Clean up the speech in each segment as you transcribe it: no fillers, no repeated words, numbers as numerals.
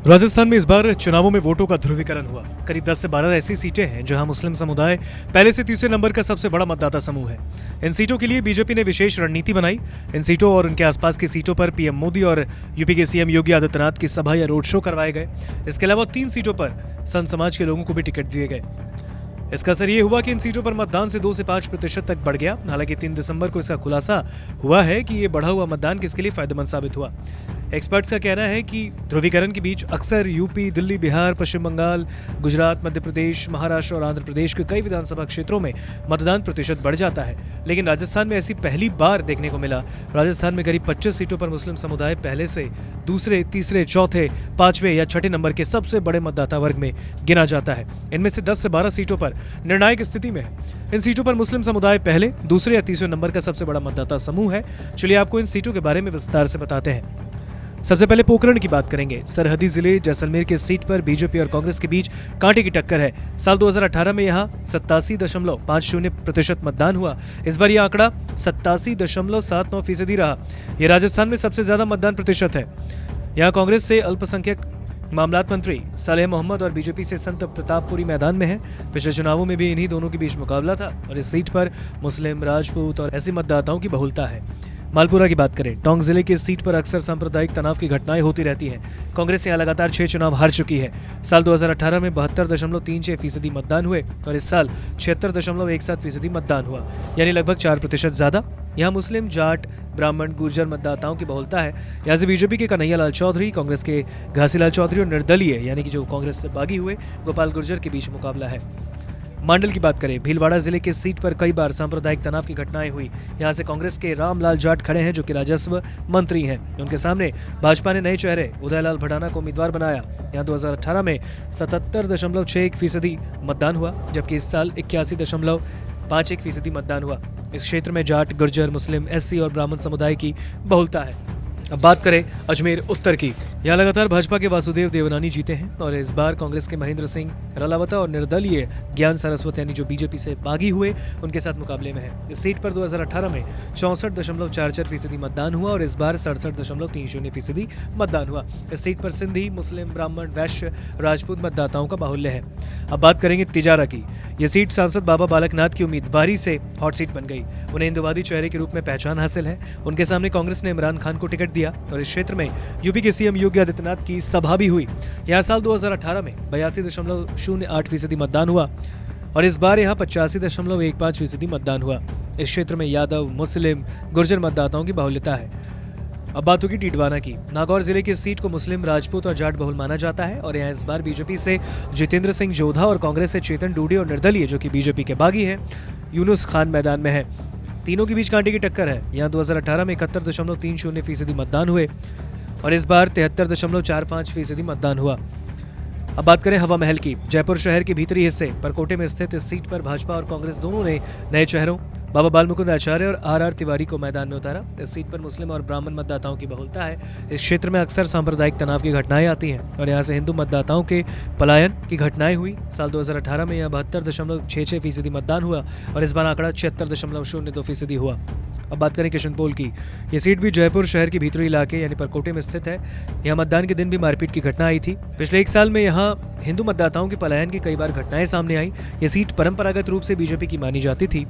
राजस्थान में इस बार चुनावों में वोटों का ध्रुवीकरण हुआ। करीब 10 से 12 ऐसी सीटें हैं जहां मुस्लिम समुदाय पहले से तीसरे नंबर का सबसे बड़ा मतदाता समूह है। इन सीटों के लिए बीजेपी ने विशेष रणनीति बनाई। इन सीटों और उनके आसपास की सीटों पर पीएम मोदी और यूपी के सीएम योगी आदित्यनाथ की सभा या रोड शो करवाए गए। इसके अलावा 3 सीटों पर संत समाज के लोगों को भी टिकट दिए गए। इसका असर ये हुआ कि इन सीटों पर मतदान से 2 से 5% तक बढ़ गया। हालांकि 3 दिसंबर को इसका खुलासा हुआ है कि ये बढ़ा हुआ मतदान किसके लिए फायदेमंद साबित हुआ। एक्सपर्ट्स का कहना है कि ध्रुवीकरण के बीच अक्सर यूपी, दिल्ली, बिहार, पश्चिम बंगाल, गुजरात, मध्य प्रदेश, महाराष्ट्र और आंध्र प्रदेश के कई विधानसभा क्षेत्रों में मतदान प्रतिशत बढ़ जाता है, लेकिन राजस्थान में ऐसी पहली बार देखने को मिला। राजस्थान में करीब 25 सीटों पर मुस्लिम समुदाय पहले से दूसरे, तीसरे, चौथे, पांचवें या छठे नंबर के सबसे बड़े मतदाता वर्ग में गिना जाता है। इनमें से 10 से 12 सीटों पर निर्णायक स्थिति में है। इन सीटों पर मुस्लिम समुदाय पहले, दूसरे या तीसरे नंबर का सबसे बड़ा मतदाता समूह है। चलिए आपको इन सीटों के बारे में विस्तार से बताते हैं। सबसे पहले पोखरण की बात करेंगे। सरहदी जिले जैसलमेर के सीट पर बीजेपी और कांग्रेस के बीच कांटे की टक्कर है। साल 2018 में यहां 87.50% मतदान हुआ। इस बार यह आंकड़ा 87.79% रहा। यह राजस्थान में सबसे ज्यादा मतदान प्रतिशत है। यहां कांग्रेस से अल्पसंख्यक मामलात मंत्री सालेह मोहम्मद और बीजेपी से संत प्रतापपुरी मैदान में है। पिछले चुनावों में भी इन्हीं दोनों के बीच मुकाबला था और इस सीट पर मुस्लिम, राजपूत और ऐसे मतदाताओं की बहुलता है। मालपुरा की बात करें। टोंक जिले की इस सीट पर अक्सर सांप्रदायिक तनाव की घटनाएं होती रहती हैं। कांग्रेस यहाँ लगातार 6 चुनाव हार चुकी है। साल 2018 में 72.36% मतदान हुए और इस साल 76.17% मतदान हुआ, यानी लगभग 4% ज्यादा। यहाँ मुस्लिम, जाट, ब्राह्मण, गुर्जर मतदाताओं की बहुलता है। यहाँ से बीजेपी के कन्हैया लाल चौधरी, कांग्रेस के घासीलाल चौधरी और निर्दलीय यानी कि जो कांग्रेस से बागी हुए गोपाल गुर्जर के बीच मुकाबला है। मांडल की बात करें। भीलवाड़ा जिले के सीट पर कई बार सांप्रदायिक तनाव की घटनाएं हुई। यहां से कांग्रेस के रामलाल जाट खड़े हैं जो कि राजस्व मंत्री हैं। उनके सामने भाजपा ने नए चेहरे उदयलाल भडाना को उम्मीदवार बनाया। यहां 2018 में 77.61% मतदान हुआ, जबकि इस साल 81.51% मतदान हुआ। इस क्षेत्र में जाट, गुर्जर, मुस्लिम, एससी और ब्राह्मण समुदाय की बहुलता है। अब बात करें अजमेर उत्तर की। यहाँ लगातार भाजपा के वासुदेव देवनानी जीते हैं और इस बार कांग्रेस के महेंद्र सिंह रलावता और निर्दलीय ज्ञान सरस्वत यानी जो बीजेपी से बागी हुए उनके साथ मुकाबले में है। इस सीट पर 2018 में 64.44% मतदान हुआ और इस बार 67.30% मतदान हुआ। इस सीट पर सिंधी, मुस्लिम, ब्राह्मण, वैश्य, राजपूत मतदाताओं का बाहुल्य है। अब बात करेंगे तिजारा की। ये सीट सांसद बाबा बालकनाथ की उम्मीदवारी से हॉट सीट बन गई। उन्हें हिंदुवादी चेहरे के रूप में पहचान हासिल है। उनके सामने कांग्रेस ने इमरान खान को टिकट दिया और इस क्षेत्र में यूपी के सीएम योगी आदित्यनाथ की सभा भी हुई। यहाँ साल 2018 में 82.08% मतदान हुआ और इस बार यहाँ 85.15% मतदान हुआ। इस क्षेत्र में यादव, मुस्लिम, गुर्जर मतदाताओं की बहुल्यता है। अब बात होगी टिडवाना की। नागौर जिले की सीट को मुस्लिम, राजपूत और जाट बहुल माना जाता है और यहाँ इस बार बीजेपी से जितेंद्र सिंह जोधा और कांग्रेस से चेतन डूडी और निर्दलीय जो कि बीजेपी के बागी है यूनुस खान मैदान में है। तीनों के बीच कांटे की टक्कर है। यहाँ 2018 में 71.30% मतदान हुए और इस बार 73.45% मतदान हुआ। अब बात करें हवा महल की। जयपुर शहर के भीतरी हिस्से परकोटे में स्थित इस सीट पर भाजपा और कांग्रेस दोनों ने नए चेहरों बाबा बालमुकुंद आचार्य और आर तिवारी को मैदान में उतारा। इस सीट पर मुस्लिम और ब्राह्मण मतदाताओं की बहुलता है। इस क्षेत्र में अक्सर सांप्रदायिक तनाव की घटनाएं आती हैं और यहाँ से हिंदू मतदाताओं के पलायन की घटनाएं हुई। साल 2018 में यह 72.66% मतदान हुआ और इस बार आंकड़ा 76.02% हुआ। अब बात करें किशनपोल की। ये सीट भी जयपुर शहर के भीतरी इलाके यानी परकोटे में स्थित है। यहाँ मतदान के दिन भी मारपीट की घटना आई थी। पिछले 1 साल में यहाँ हिंदू मतदाताओं के पलायन की कई बार घटनाएं सामने आई। ये सीट परंपरागत रूप से बीजेपी की मानी जाती थी,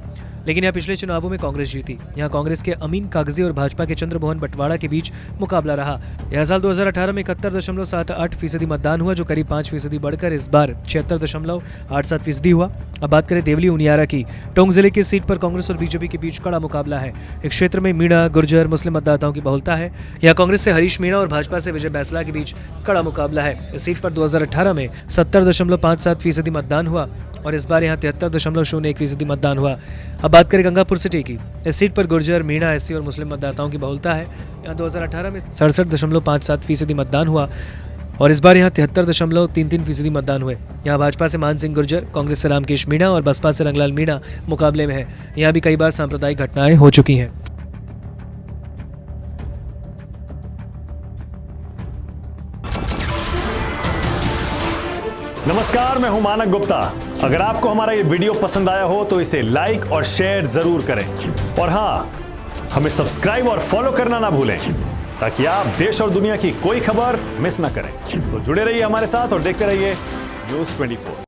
लेकिन यहाँ पिछले चुनावों में कांग्रेस जीती। यहाँ कांग्रेस के अमीन कागजी और भाजपा के चंद्रमोहन बटवाड़ा के बीच मुकाबला रहा। यह साल 2018 में 71.78% मतदान हुआ, जो करीब 5% बढ़कर इस बार 76.87% हुआ। अब बात करें देवली उनियारा की। टोंक जिले की सीट पर कांग्रेस और बीजेपी के बीच कड़ा मुकाबला है। इस क्षेत्र में मीणा, गुर्जर, मुस्लिम मतदाताओं की बहुलता है। यहाँ कांग्रेस से हरीश मीणा और भाजपा से विजय बैसला के बीच कड़ा मुकाबला है। इस सीट पर 2018 में 70.57% मतदान हुआ और इस बार यहाँ 73.01% मतदान हुआ। अब बात करें गंगापुर सिटी की। इस सीट पर गुर्जर, मीणा, एससी और मुस्लिम मतदाताओं की बहुलता है। यहाँ 2018 में 67.57% मतदान हुआ और इस बार यहाँ 73.33% मतदान हुए। यहाँ भाजपा से मान सिंह गुर्जर, कांग्रेस से रामकेश मीणा और बसपा से रंगलाल मीणा मुकाबले में है। यहाँ भी कई बार सांप्रदायिक घटनाएं हो चुकी हैं। नमस्कार, मैं हूं मानक गुप्ता। अगर आपको हमारा ये वीडियो पसंद आया हो तो इसे लाइक और शेयर जरूर करें और हाँ, हमें सब्सक्राइब और फॉलो करना ना भूलें। ताकि आप देश और दुनिया की कोई खबर मिस ना करें। तो जुड़े रहिए हमारे साथ और देखते रहिए News 24।